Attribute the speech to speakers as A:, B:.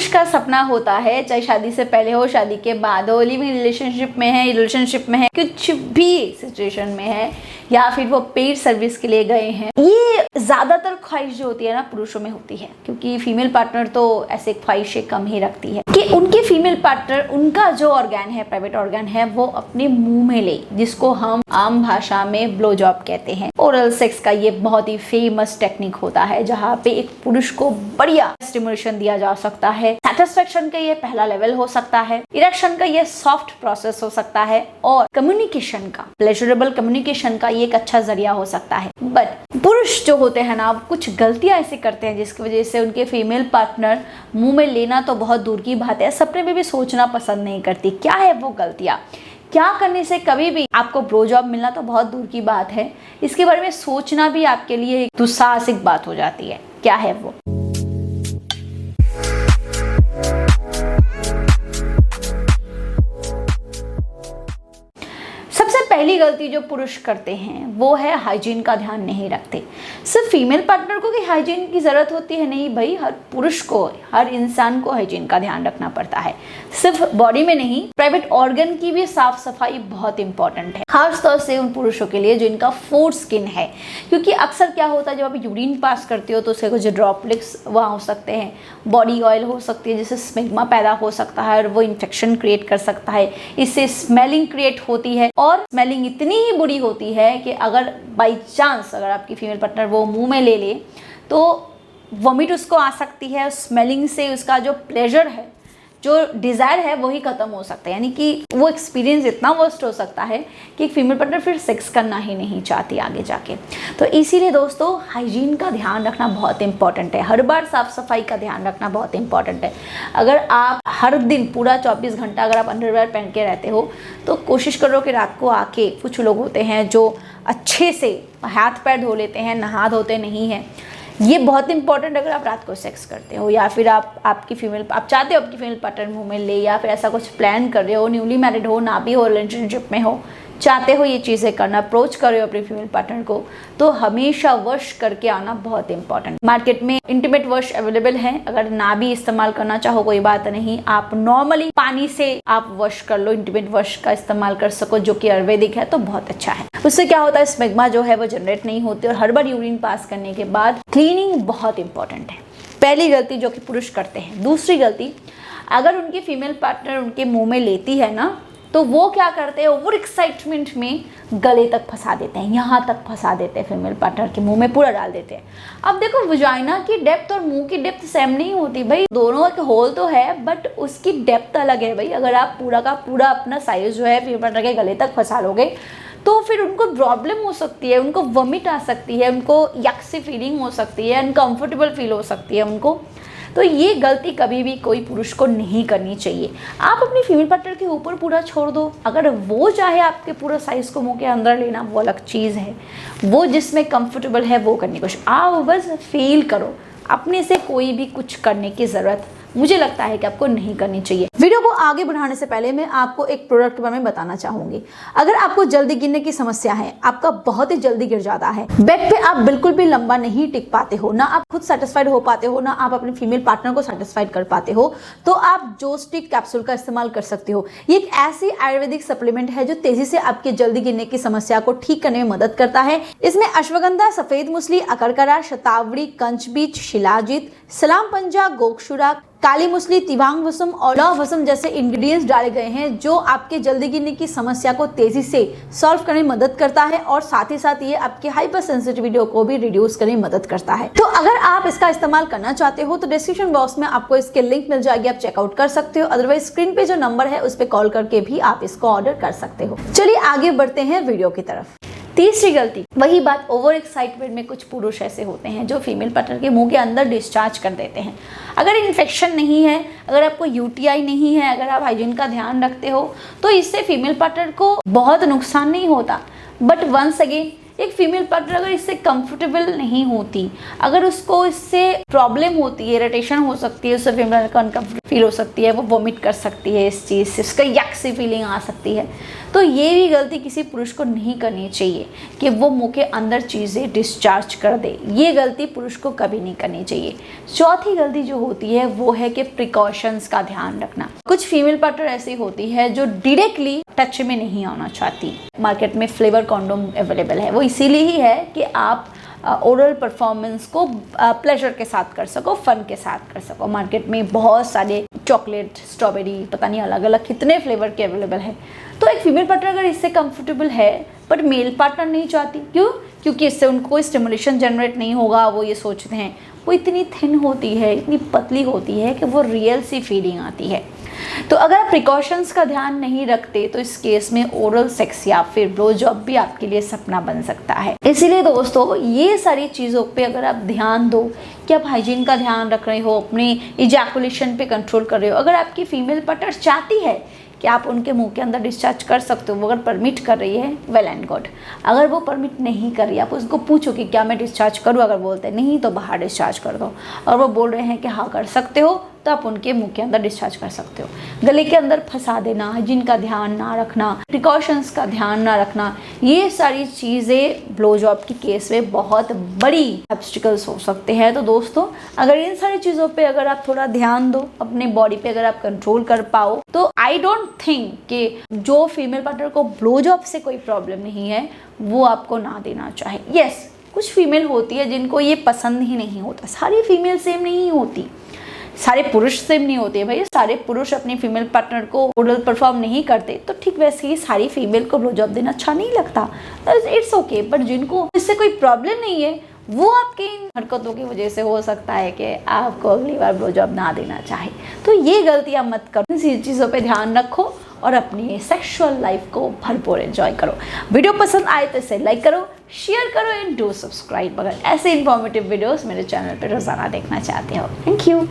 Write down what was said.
A: पुरुष का सपना होता है, चाहे शादी से पहले हो, शादी के बाद हो, लिविंग रिलेशनशिप में है, रिलेशनशिप में है, कुछ भी सिचुएशन में है, या फिर वो पेड सर्विस के लिए गए हैं। ये ज्यादातर ख्वाहिश जो होती है ना पुरुषों में होती है, क्योंकि फीमेल पार्टनर तो ऐसे ख्वाहिशें कम ही रखती है कि उनके फीमेल पार्टनर उनका जो ऑर्गन है, प्राइवेट ऑर्गन है, वो अपने मुंह में ले, जिसको हम आम भाषा में ब्लो जॉब कहते हैं। ओरल सेक्स का ये बहुत ही फेमस टेक्निक होता है, जहाँ पे एक पुरुष को बढ़िया स्टिमुलेशन दिया जा सकता है। सेटिस्फेक्शन का ये पहला लेवल हो सकता है, इरेक्शन का ये सॉफ्ट प्रोसेस हो सकता है, और कम्युनिकेशन का, प्लेजरेबल कम्युनिकेशन का ये एक अच्छा जरिया हो सकता है। बट पुरुष जो होते हैं ना, कुछ गलतियां ऐसे करते हैं जिसकी वजह से उनके फीमेल पार्टनर मुंह में लेना तो बहुत दूर की बात है, सपने में भी सोचना पसंद नहीं करती। क्या है वो गलतियां? क्या करने से कभी भी आपको ब्लो जॉब मिलना तो बहुत दूर की बात है, इसके बारे में सोचना भी आपके लिए एक दुस्साहसिक बात हो जाती है। क्या है वो? पहली गलती जो पुरुष करते हैं वो है हाइजीन का ध्यान नहीं रखते। सिर्फ फीमेल पार्टनर को कि हाइजीन की जरूरत होती है, नहीं भाई, हर पुरुष को, हर इंसान को हाइजीन का ध्यान रखना पड़ता है। सिर्फ बॉडी में नहीं, प्राइवेट ऑर्गन की भी साफ सफाई बहुत इंपॉर्टेंट है, खासतौर से उन पुरुषों के लिए जिनका फोर स्किन है। क्योंकि अक्सर क्या होता है, जब आप यूरिन पास करते हो तो उसके कुछ ड्रॉपलेट्स वहाँ हो सकते हैं, बॉडी ऑयल हो सकती है जिससे स्मिग्मा पैदा हो सकता है और वो इन्फेक्शन क्रिएट कर सकता है। इससे स्मेलिंग क्रिएट होती है, और स्मेलिंग इतनी ही बुरी होती है कि अगर बाई चांस अगर आपकी फीमेल पार्टनर वो मुंह में ले ले तो वॉमिट उसको आ सकती है। स्मेलिंग से उसका जो प्लेजर है, जो डिज़ायर है, वही ख़त्म हो सकता है। यानी कि वो एक्सपीरियंस इतना वर्स्ट हो सकता है कि एक फीमेल पार्टनर फिर सेक्स करना ही नहीं चाहती आगे जाके। तो इसीलिए दोस्तों हाइजीन का ध्यान रखना बहुत इंपॉर्टेंट है, हर बार साफ़ सफाई का ध्यान रखना बहुत इंपॉर्टेंट है। अगर आप हर दिन पूरा 24 घंटा अगर आप अंडरवेयर पहन के रहते हो तो कोशिश करो कि रात को आके, कुछ लोग होते हैं जो अच्छे से हाथ पैर धो लेते हैं, नहा धोते नहीं हैं। ये बहुत इंपॉर्टेंट, अगर आप रात को सेक्स करते हो या फिर आप चाहते हो आपकी फीमेल पार्टनर मुंह में ले, या फिर ऐसा कुछ प्लान कर रहे हो, न्यूली मैरिड हो, ना भी हो, रिलेशनशिप में हो, चाहते हो ये चीज़ें करना, अप्रोच कर रहे हो अपनी फीमेल पार्टनर को, तो हमेशा वॉश करके आना बहुत इंपॉर्टेंट। मार्केट में इंटीमेट वॉश अवेलेबल है, अगर ना भी इस्तेमाल करना चाहो कोई बात नहीं, आप नॉर्मली पानी से आप वॉश कर लो, इंटीमेट वॉश का इस्तेमाल कर सको जो कि आयुर्वेदिक है, तो बहुत अच्छा है। उससे क्या होता है, स्मेग्मा जो है वो जनरेट नहीं होती, और हर बार यूरिन पास करने के बाद क्लीनिंग बहुत इंपॉर्टेंट है। पहली गलती जो कि पुरुष करते हैं। दूसरी गलती, अगर उनकी फीमेल पार्टनर उनके मुंह में लेती है ना, तो वो क्या करते हैं, ओवर एक्साइटमेंट में गले तक फंसा देते हैं, यहाँ तक फंसा देते हैं, फीमेल पार्टनर के मुंह में पूरा डाल देते हैं। अब देखो, वजाइना की डेप्थ और मुंह की डेप्थ सेम नहीं होती भाई, दोनों एक होल तो है बट उसकी डेप्थ अलग है भाई। अगर आप पूरा का पूरा अपना साइज जो है फीमेल पार्टनर के गले तक फंसा लोगे तो फिर उनको प्रॉब्लम हो सकती है, उनको वॉमिट आ सकती है, उनको यक सी फीलिंग हो सकती है, अनकंफर्टेबल फील हो सकती है उनको। तो ये गलती कभी भी कोई पुरुष को नहीं करनी चाहिए। आप अपनी फीमेल पार्टनर के ऊपर पूरा छोड़ दो, अगर वो चाहे आपके पूरा साइज को मुंह के अंदर लेना, वो अलग चीज़ है, वो जिसमें कंफर्टेबल है वो करने की कोशिश। आप बस फील करो, अपने से कोई भी कुछ करने की ज़रूरत मुझे लगता है कि आपको नहीं करनी चाहिए। वीडियो को आगे बढ़ाने से पहले मैं आपको एक प्रोडक्ट के बारे में बताना चाहूंगी। अगर आपको जल्दी गिरने की समस्या है, आपका बहुत ही जल्दी गिर जाता है, बेड पे आप बिल्कुल भी लंबा नहीं टिक पाते हो, ना आप खुद सेटिस्फाइड हो पाते हो, ना आप अपने फीमेल पार्टनर को सेटिस्फाइड कर पाते हो, तो आप जोस्टिक कैप्सूल का इस्तेमाल कर सकते हो। ये एक ऐसी आयुर्वेदिक सप्लीमेंट है जो तेजी से आपके जल्दी गिरने की समस्या को ठीक करने में मदद करता है। इसमें अश्वगंधा, सफेद मूसली, अकरकरा, शतावरी, कंचबीज, शिलाजीत, सलाम पंजा, गोक्षुरा, काली मूसली, तिवांग वसुम और लौह वसुम जैसे इंग्रेडिएंट्स डाले गए हैं जो आपके जल्दी गिरने की समस्या को तेजी से सॉल्व करने में मदद करता है, और साथ ही साथ ये आपके हाइपर सेंसिटिविटी को भी रिड्यूस करने में मदद करता है। तो अगर आप इसका इस्तेमाल करना चाहते हो तो डिस्क्रिप्शन बॉक्स में आपको इसके लिंक मिल जाएगी, आप चेकआउट कर सकते हो। अदरवाइज स्क्रीन पे जो नंबर है उस पर कॉल करके भी आप इसको ऑर्डर कर सकते हो। चलिए आगे बढ़ते हैं वीडियो की तरफ। तीसरी गलती, वही बात, ओवर एक्साइटमेंट में कुछ पुरुष ऐसे होते हैं जो फीमेल पार्टनर के मुंह के अंदर डिस्चार्ज कर देते हैं। अगर इन्फेक्शन नहीं है, अगर आपको यूटीआई नहीं है, अगर आप हाइजीन का ध्यान रखते हो, तो इससे फीमेल पार्टनर को बहुत नुकसान नहीं होता। बट वंस अगेन, एक फीमेल पार्टनर अगर इससे कंफर्टेबल नहीं होती, अगर उसको इससे प्रॉब्लम होती है, इरिटेशन हो सकती है, उससे फीमेल पार्टनर को अनकंफर्टेबल फील हो सकती है, वो वॉमिट कर सकती है इस चीज़ से, उसका यक सी फीलिंग आ सकती है। तो ये भी गलती किसी पुरुष को नहीं करनी चाहिए कि वो मुंह के अंदर चीज़ें डिस्चार्ज कर दे। ये गलती पुरुष को कभी नहीं करनी चाहिए। चौथी गलती जो होती है वो है कि प्रिकॉशंस का ध्यान रखना। कुछ फीमेल पार्टनर ऐसी होती है जो डायरेक्टली टच में नहीं आना चाहती। मार्केट में फ्लेवर कॉन्डोम अवेलेबल है, वो इसीलिए ही है कि आप ओरल परफॉर्मेंस को प्लेजर के साथ कर सको, फन के साथ कर सको। मार्केट में बहुत सारे चॉकलेट, स्ट्रॉबेरी, पता नहीं अलग अलग कितने फ्लेवर के अवेलेबल है। तो एक फीमेल पार्टनर अगर इससे कंफर्टेबल है बट मेल पार्टनर नहीं चाहती, क्यों? क्योंकि इससे उनको कोई स्टिमुलेशन जनरेट नहीं होगा। वो ये सोचते हैं, वो इतनी थिन होती है, इतनी पतली होती है कि वो रियल सी फीलिंग आती है। तो अगर आप प्रिकॉशंस का ध्यान नहीं रखते तो इस केस में ओरल सेक्स या फिर ब्लो जॉब भी आपके लिए सपना बन सकता है। इसीलिए दोस्तों, ये सारी चीज़ों पे अगर आप ध्यान दो कि आप हाइजीन का ध्यान रख रहे हो, अपनी इजैकुलेशन पे कंट्रोल कर रहे हो। अगर आपकी फीमेल पार्टनर चाहती है कि आप उनके मुंह के अंदर डिस्चार्ज कर सकते हो, वो अगर परमिट कर रही है, वेल एंड गुड। अगर वो परमिट नहीं कर रही, आप उसको पूछो कि क्या मैं डिस्चार्ज करूँ। अगर बोलते हैं नहीं तो बाहर डिस्चार्ज कर दो, और वो बोल रहे हैं कि हाँ कर सकते हो, तो आप उनके मुंह के अंदर डिस्चार्ज कर सकते हो। गले के अंदर फंसा देना, हाइजीन का ध्यान ना रखना, प्रिकॉशंस का ध्यान ना रखना, ये सारी चीज़ें ब्लो जॉब की केस में बहुत बड़ी ऑब्स्टिकल्स हो सकते हैं। तो दोस्तों, अगर इन सारी चीज़ों पे अगर आप थोड़ा ध्यान दो, अपने बॉडी पे अगर आप कंट्रोल कर पाओ, तो आई डोंट थिंक कि जो फीमेल पार्टनर को ब्लो जॉब से कोई प्रॉब्लम नहीं है वो आपको ना देना चाहे। यस, कुछ फीमेल होती है जिनको ये पसंद ही नहीं होता। सारी फीमेल सेम नहीं होती, सारे पुरुष सेम नहीं होते भाई। सारे पुरुष अपनी फीमेल पार्टनर को ओरल परफॉर्म नहीं करते, तो ठीक वैसे ही सारी फीमेल को ब्लो जॉब देना अच्छा नहीं लगता। It's okay. बट जिनको इससे कोई प्रॉब्लम नहीं है, वो आपकी इन हरकतों की वजह से हो सकता है कि आपको अगली बार ब्लो जॉब ना देना चाहे। तो ये गलतियां मत करो, इन चीज़ों पे ध्यान रखो और अपनी सेक्सुअल लाइफ को भरपूर एंजॉय करो। वीडियो पसंद आए तो इसे लाइक करो, शेयर करो एंड डू सब्सक्राइब अगर ऐसे इन्फॉर्मेटिव वीडियोस मेरे चैनल पर रोजाना देखना चाहते हो। Thank you.